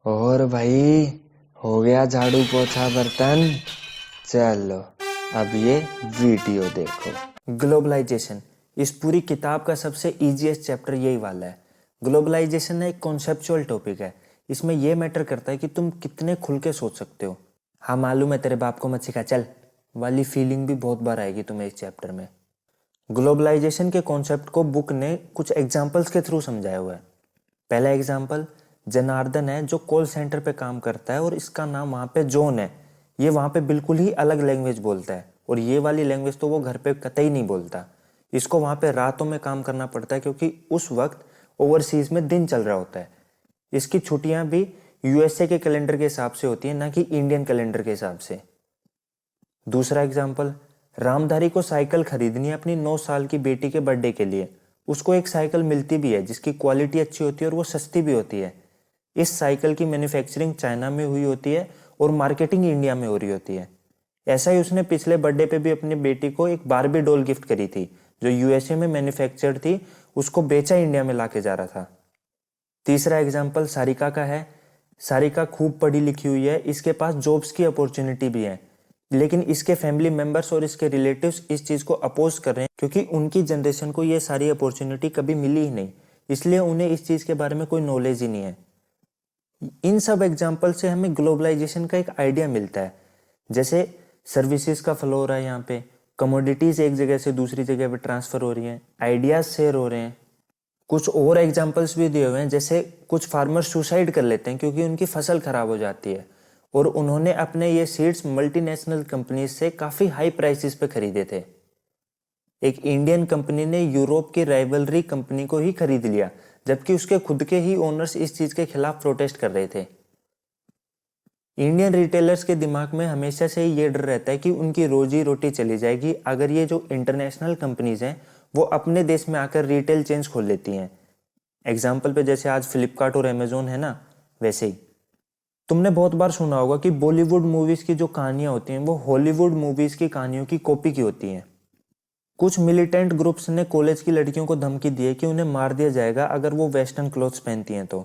और भाई, हो गया झाड़ू पोछा बर्तन। चलो, अब ये वीडियो देखो। ग्लोबलाइजेशन, इस पूरी किताब का सबसे इजीएस्ट चैप्टर यही वाला है। ग्लोबलाइजेशन एक कॉन्सेप्चुअल टॉपिक है। इसमें यह मैटर करता है कि तुम कितने खुल के सोच सकते हो। हाँ मालूम है, तेरे बाप को मत सिखा चल वाली फीलिंग भी बहुत बार आएगी तुम्हें इस चैप्टर में। ग्लोबलाइजेशन के कॉन्सेप्ट को बुक ने कुछ एग्जाम्पल्स के थ्रू समझाया हुआ है। पहला एग्जाम्पल, जनार्दन है जो कॉल सेंटर पे काम करता है और इसका नाम वहाँ पे जॉन है। ये वहाँ पे बिल्कुल ही अलग लैंग्वेज बोलता है और ये वाली लैंग्वेज तो वो घर पे कतई नहीं बोलता। इसको वहाँ पे रातों में काम करना पड़ता है क्योंकि उस वक्त ओवरसीज में दिन चल रहा होता है। इसकी छुट्टियां भी यूएसए के कैलेंडर के हिसाब से होती है, ना कि इंडियन कैलेंडर के हिसाब से। दूसरा एग्जाम्पल, रामधारी को साइकिल खरीदनी है अपनी 9 साल की बेटी के बर्थडे के लिए। उसको एक साइकिल मिलती भी है जिसकी क्वालिटी अच्छी होती है और वो सस्ती भी होती है। इस साइकिल की मैन्युफैक्चरिंग चाइना में हुई होती है और मार्केटिंग इंडिया में हो रही होती है। ऐसा ही उसने पिछले बर्थडे पे भी अपनी बेटी को एक बारबी डॉल गिफ्ट करी थी जो यूएसए में मैन्युफैक्चर्ड थी, उसको बेचा इंडिया में लाके जा रहा था। तीसरा एग्जाम्पल सारिका का है। सारिका खूब पढ़ी लिखी हुई है, इसके पास जॉब्स की अपॉर्चुनिटी भी है, लेकिन इसके फैमिली मेंबर्स और इसके रिलेटिव्स इस चीज़ को अपोज कर रहे हैं क्योंकि उनकी जनरेशन को ये सारी अपॉर्चुनिटी कभी मिली ही नहीं, इसलिए उन्हें इस चीज़ के बारे में कोई नॉलेज ही नहीं है। इन सब एग्जाम्पल से हमें ग्लोबलाइजेशन का एक आइडिया मिलता है। जैसे सर्विसेज का फ्लो हो रहा है, यहाँ पे कमोडिटीज एक जगह से दूसरी जगह पे ट्रांसफर हो रही हैं, आइडियाज शेयर हो रहे हैं। कुछ और एग्जाम्पल्स भी दिए हुए हैं, जैसे कुछ फार्मर सुसाइड कर लेते हैं क्योंकि उनकी फसल खराब हो जाती है और उन्होंने अपने ये सीड्स मल्टीनेशनल कंपनीज से काफ़ी हाई प्राइसेस पे खरीदे थे। एक इंडियन कंपनी ने यूरोप की राइवलरी कंपनी को ही खरीद लिया, जबकि उसके खुद के ही ओनर्स इस चीज़ के खिलाफ प्रोटेस्ट कर रहे थे। इंडियन रिटेलर्स के दिमाग में हमेशा से ही ये डर रहता है कि उनकी रोजी रोटी चली जाएगी अगर ये जो इंटरनेशनल कंपनीज हैं वो अपने देश में आकर रिटेल चेन्स खोल लेती हैं। एग्जाम्पल पे जैसे आज फ्लिपकार्ट और अमेजोन है ना, वैसे ही तुमने बहुत बार सुना होगा कि बॉलीवुड मूवीज की जो कहानियां होती हैं वो हॉलीवुड मूवीज की कहानियों की कॉपी की होती हैं। कुछ मिलिटेंट ग्रुप्स ने कॉलेज की लड़कियों को धमकी दी है कि उन्हें मार दिया जाएगा अगर वो वेस्टर्न क्लोथ्स पहनती हैं तो।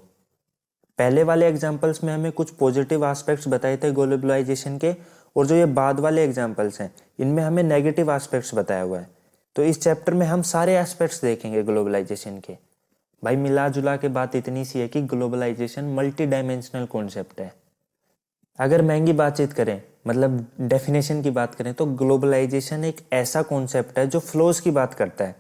पहले वाले एग्जाम्पल्स में हमें कुछ पॉजिटिव एस्पेक्ट्स बताए थे ग्लोबलाइजेशन के, और जो ये बाद वाले एग्जाम्पल्स हैं इनमें हमें नेगेटिव एस्पेक्ट्स बताया हुआ है। तो इस चैप्टर में हम सारे एस्पेक्ट्स देखेंगे ग्लोबलाइजेशन के। भाई मिला जुला के बात इतनी सी है कि ग्लोबलाइजेशन मल्टी डायमेंशनल कॉन्सेप्ट है। अगर महंगी बातचीत करें, मतलब डेफिनेशन की बात करें, तो ग्लोबलाइजेशन एक ऐसा कॉन्सेप्ट है जो फ्लोज की बात करता है।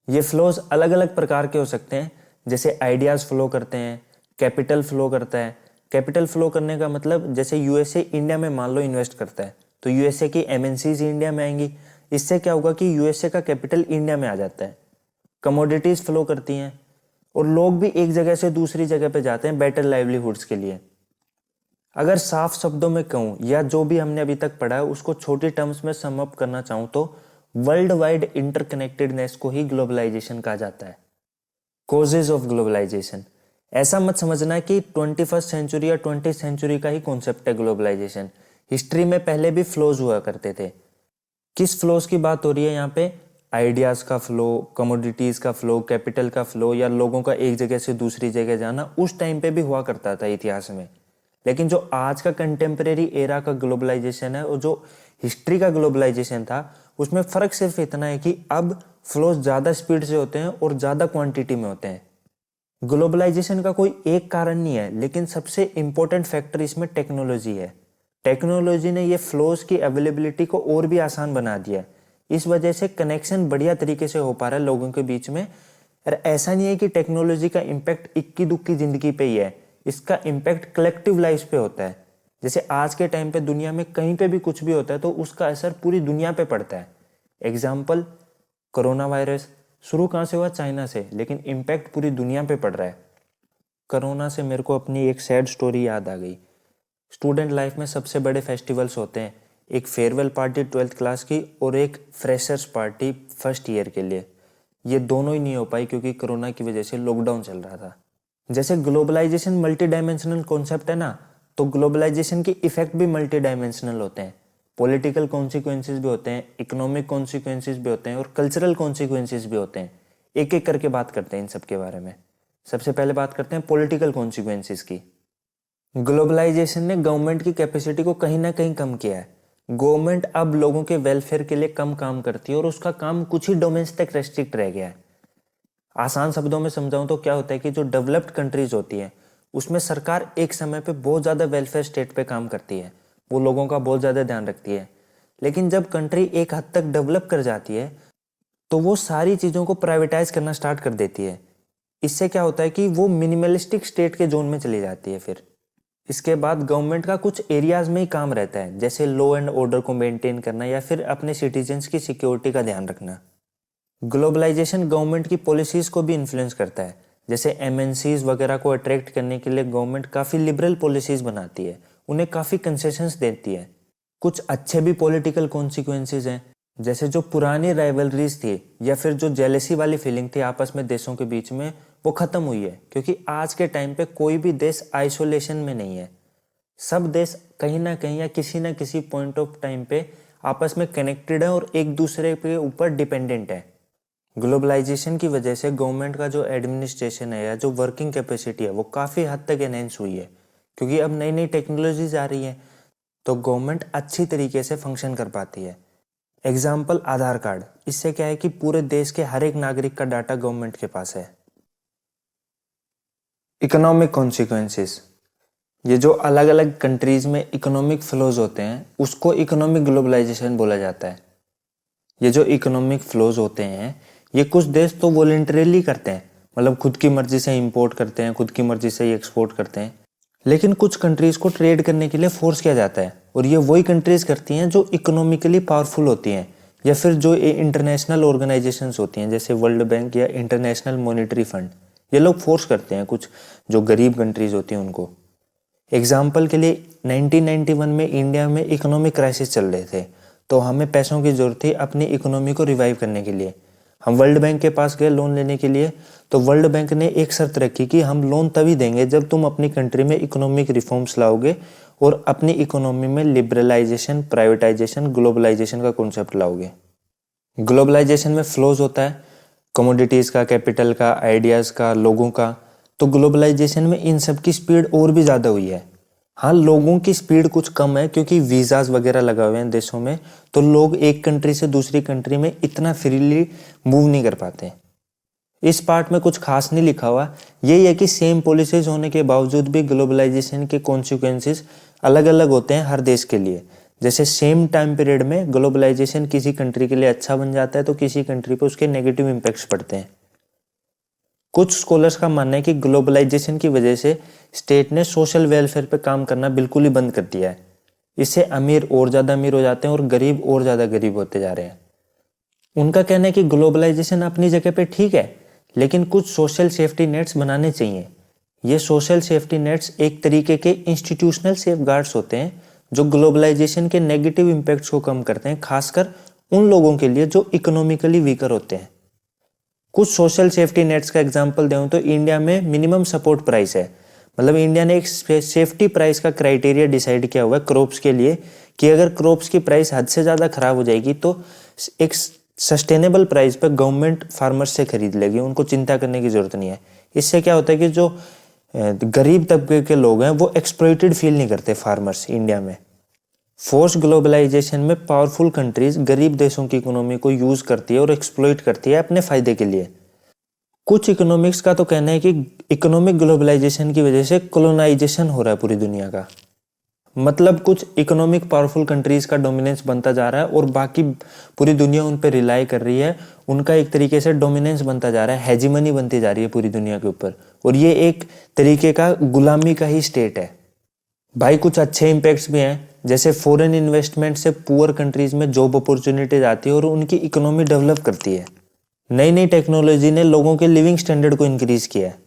ये फ्लोज अलग अलग प्रकार के हो सकते हैं, जैसे आइडियाज फ्लो करते हैं, कैपिटल फ्लो करता है। कैपिटल फ्लो करने का मतलब जैसे यूएसए इंडिया में मान लो इन्वेस्ट करता है तो यूएसए की एमएनसीज इंडिया में आएंगी। इससे क्या होगा कि यूएसए का कैपिटल इंडिया में आ जाता है। कमोडिटीज फ्लो करती हैं और लोग भी एक जगह से दूसरी जगह पे जाते हैं बेटर लाइवलीहुड्स के लिए। अगर साफ शब्दों में कहूँ या जो भी हमने अभी तक पढ़ा है उसको छोटी टर्म्स में सम अप करना चाहूँ तो वर्ल्ड वाइड इंटरकनेक्टेडनेस को ही ग्लोबलाइजेशन कहा जाता है। कॉजेज ऑफ ग्लोबलाइजेशन, ऐसा मत समझना कि 21st सेंचुरी या 20th सेंचुरी का ही कॉन्सेप्ट है ग्लोबलाइजेशन। हिस्ट्री में पहले भी फ्लोज हुआ करते थे। किस फ्लोज की बात हो रही है यहाँ पे? आइडियाज का फ्लो, कमोडिटीज का फ्लो, कैपिटल का फ्लो या लोगों का एक जगह से दूसरी जगह जाना उस टाइम पे भी हुआ करता था इतिहास में। लेकिन जो आज का कंटेम्प्रेरी एरा का ग्लोबलाइजेशन है और जो हिस्ट्री का ग्लोबलाइजेशन था उसमें फर्क सिर्फ इतना है कि अब फ्लोज ज़्यादा स्पीड से होते हैं और ज़्यादा क्वांटिटी में होते हैं। ग्लोबलाइजेशन का कोई एक कारण नहीं है, लेकिन सबसे इंपॉर्टेंट फैक्टर इसमें टेक्नोलॉजी है। टेक्नोलॉजी ने ये फ्लोज की अवेलेबिलिटी को और भी आसान बना दिया है। इस वजह से कनेक्शन बढ़िया तरीके से हो पा रहा है लोगों के बीच में। और ऐसा नहीं है कि टेक्नोलॉजी का इम्पैक्ट इक्की दुक्की जिंदगी पे ही है, इसका इम्पैक्ट कलेक्टिव लाइफ पे होता है। जैसे आज के टाइम पे दुनिया में कहीं पे भी कुछ भी होता है तो उसका असर पूरी दुनिया पे पड़ता है। एग्जाम्पल, कोरोना वायरस शुरू कहाँ से हुआ? चाइना से, लेकिन इम्पैक्ट पूरी दुनिया पे पड़ रहा है। कोरोना से मेरे को अपनी एक सैड स्टोरी याद आ गई। स्टूडेंट लाइफ में सबसे बड़े फेस्टिवल्स होते हैं, एक फेयरवेल पार्टी 12th क्लास की और एक फ्रेशर्स पार्टी फर्स्ट ईयर के लिए। ये दोनों ही नहीं हो पाई क्योंकि कोरोना की वजह से लॉकडाउन चल रहा था। जैसे ग्लोबलाइजेशन मल्टी डायमेंशनल कॉन्सेप्ट है ना, तो ग्लोबलाइजेशन के इफेक्ट भी मल्टी डायमेंशनल होते हैं। पॉलिटिकल कॉन्सिक्वेंसेस भी होते हैं, इकोनॉमिक कॉन्सिक्वेंसेस भी होते हैं और कल्चरल कॉन्सिक्वेंसेस भी होते हैं। एक एक करके बात करते हैं इन सब के बारे में। सबसे पहले बात करते हैं पॉलिटिकल कॉन्सिक्वेंसेस की। ग्लोबलाइजेशन ने गवर्नमेंट की कैपेसिटी को कहीं ना कहीं कम किया है। गवर्नमेंट अब लोगों के वेलफेयर के लिए कम काम करती है और उसका काम कुछ ही डोमेन्स तक रेस्ट्रिक्ट रह गया है। आसान शब्दों में समझाऊं तो क्या होता है कि जो डेवलप्ड कंट्रीज होती है उसमें सरकार एक समय पे बहुत ज़्यादा वेलफेयर स्टेट पे काम करती है, वो लोगों का बहुत ज़्यादा ध्यान रखती है। लेकिन जब कंट्री एक हद तक डेवलप कर जाती है तो वो सारी चीज़ों को प्राइवेटाइज करना स्टार्ट कर देती है। इससे क्या होता है कि वो मिनिमलिस्टिक स्टेट के जोन में चली जाती है। फिर इसके बाद गवर्नमेंट का कुछ एरियाज में ही काम रहता है, जैसे लॉ एंड ऑर्डर को मेंटेन करना या फिर अपने सिटीजन्स की सिक्योरिटी का ध्यान रखना। ग्लोबलाइजेशन गवर्नमेंट की पॉलिसीज को भी इन्फ्लुएंस करता है, जैसे एमएनसीज वगैरह को अट्रैक्ट करने के लिए गवर्नमेंट काफ़ी लिबरल पॉलिसीज बनाती है, उन्हें काफ़ी कंसेशंस देती है। कुछ अच्छे भी पॉलिटिकल कॉन्सिक्वेंसेज हैं, जैसे जो पुरानी राइवलरीज थी या फिर जो जेलेसी वाली फीलिंग थी आपस में देशों के बीच में, वो ख़त्म हुई है। क्योंकि आज के टाइम पे कोई भी देश आइसोलेशन में नहीं है, सब देश कहीं ना कहीं या किसी ना किसी पॉइंट ऑफ टाइम पे आपस में कनेक्टेड है और एक दूसरे के ऊपर डिपेंडेंट है। ग्लोबलाइजेशन की वजह से गवर्नमेंट का जो एडमिनिस्ट्रेशन है या जो वर्किंग कैपेसिटी है वो काफ़ी हद तक एनहेंस हुई है, क्योंकि अब नई नई टेक्नोलॉजीज आ रही है तो गवर्नमेंट अच्छी तरीके से फंक्शन कर पाती है। एग्जाम्पल आधार कार्ड, इससे क्या है कि पूरे देश के हर एक नागरिक का डाटा गवर्नमेंट के पास है। इकोनॉमिक कॉन्सिक्वेंसेस, ये जो अलग अलग कंट्रीज में इकोनॉमिक फ्लोज होते हैं उसको इकोनॉमिक ग्लोबलाइजेशन बोला जाता है। ये जो इकोनॉमिक फ्लोज होते हैं ये कुछ देश तो वॉलंटरीली करते हैं, मतलब खुद की मर्जी से इंपोर्ट करते हैं, खुद की मर्जी से ही एक्सपोर्ट करते हैं। लेकिन कुछ कंट्रीज को ट्रेड करने के लिए फोर्स किया जाता है और ये वही कंट्रीज करती हैं जो इकोनॉमिकली पावरफुल होती हैं या फिर जो इंटरनेशनल ऑर्गेनाइजेशंस होती हैं, जैसे वर्ल्ड बैंक या इंटरनेशनल मॉनेटरी फंड। ये लोग फोर्स करते हैं कुछ जो गरीब कंट्रीज होती हैं उनको। एग्जाम्पल के लिए 1991 में इंडिया में इकोनॉमिक क्राइसिस चल रहे थे, तो हमें पैसों की जरूरत थी अपनी इकोनॉमी को रिवाइव करने के लिए। हम वर्ल्ड बैंक के पास गए लोन लेने के लिए, तो वर्ल्ड बैंक ने एक शर्त रखी कि हम लोन तभी देंगे जब तुम अपनी कंट्री में इकोनॉमिक रिफॉर्म्स लाओगे और अपनी इकोनॉमी में लिबरलाइजेशन, प्राइवेटाइजेशन, ग्लोबलाइजेशन का कॉन्सेप्ट लाओगे। ग्लोबलाइजेशन में फ्लोज होता है कमोडिटीज़ का, कैपिटल का, आइडियाज़ का, लोगों का। तो ग्लोबलाइजेशन में इन सब की स्पीड और भी ज़्यादा हुई है। हाँ, लोगों की स्पीड कुछ कम है क्योंकि वीज़ाज वगैरह लगा हुए हैं देशों में, तो लोग एक कंट्री से दूसरी कंट्री में इतना फ्रीली मूव नहीं कर पाते। इस पार्ट में कुछ खास नहीं लिखा हुआ, यही है कि सेम पॉलिसीज होने के बावजूद भी ग्लोबलाइजेशन के कॉन्सिक्वेंसेस अलग अलग होते हैं हर देश के लिए। जैसे सेम टाइम पीरियड में ग्लोबलाइजेशन किसी कंट्री के लिए अच्छा बन जाता है तो किसी कंट्री पर उसके नेगेटिव इम्पैक्ट्स पड़ते हैं। कुछ स्कॉलर्स का मानना है कि ग्लोबलाइजेशन की वजह से स्टेट ने सोशल वेलफेयर पे काम करना बिल्कुल ही बंद कर दिया है। इससे अमीर और ज़्यादा अमीर हो जाते हैं और गरीब और ज़्यादा गरीब होते जा रहे हैं। उनका कहना है कि ग्लोबलाइजेशन अपनी जगह पे ठीक है, लेकिन कुछ सोशल सेफ्टी नेट्स बनाने चाहिए। ये सोशल सेफ्टी नेट्स एक तरीके के इंस्टीट्यूशनल सेफगार्ड्स होते हैं जो ग्लोबलाइजेशन के नेगेटिव इम्पैक्ट्स को कम करते हैं, खासकर उन लोगों के लिए जो इकोनॉमिकली वीकर होते हैं। कुछ सोशल सेफ्टी नेट्स का एग्जांपल दूं तो इंडिया में मिनिमम सपोर्ट प्राइस है, मतलब इंडिया ने एक सेफ्टी प्राइस का क्राइटेरिया डिसाइड किया हुआ है क्रॉप्स के लिए कि अगर क्रॉप्स की प्राइस हद से ज़्यादा खराब हो जाएगी तो एक सस्टेनेबल प्राइस पर गवर्नमेंट फार्मर्स से खरीद लेगी, उनको चिंता करने की ज़रूरत नहीं है। इससे क्या होता है कि जो गरीब तबके के लोग हैं वो एक्सप्लॉइटेड फील नहीं करते फार्मर्स इंडिया में। फोर्स ग्लोबलाइजेशन में पावरफुल कंट्रीज गरीब देशों की इकोनॉमी को यूज करती है और एक्सप्लॉइट करती है अपने फायदे के लिए। कुछ इकोनॉमिक्स का तो कहना है कि इकोनॉमिक ग्लोबलाइजेशन की वजह से कोलोनाइजेशन हो रहा है पूरी दुनिया का। मतलब कुछ इकोनॉमिक पावरफुल कंट्रीज का डोमिनेंस बनता जा रहा है और बाकी पूरी दुनिया उन पर रिलाई कर रही है, उनका एक तरीके से डोमिनेंस बनता जा रहा है, हेजिमनी बनती जा रही है पूरी दुनिया के ऊपर, और ये एक तरीके का गुलामी का ही स्टेट है। भाई कुछ अच्छे इम्पैक्ट्स भी हैं, जैसे फॉरेन इन्वेस्टमेंट से पुअर कंट्रीज में जॉब अपॉर्चुनिटीज आती है और उनकी इकोनॉमी डेवलप करती है। नई नई टेक्नोलॉजी ने लोगों के लिविंग स्टैंडर्ड को इंक्रीज किया है।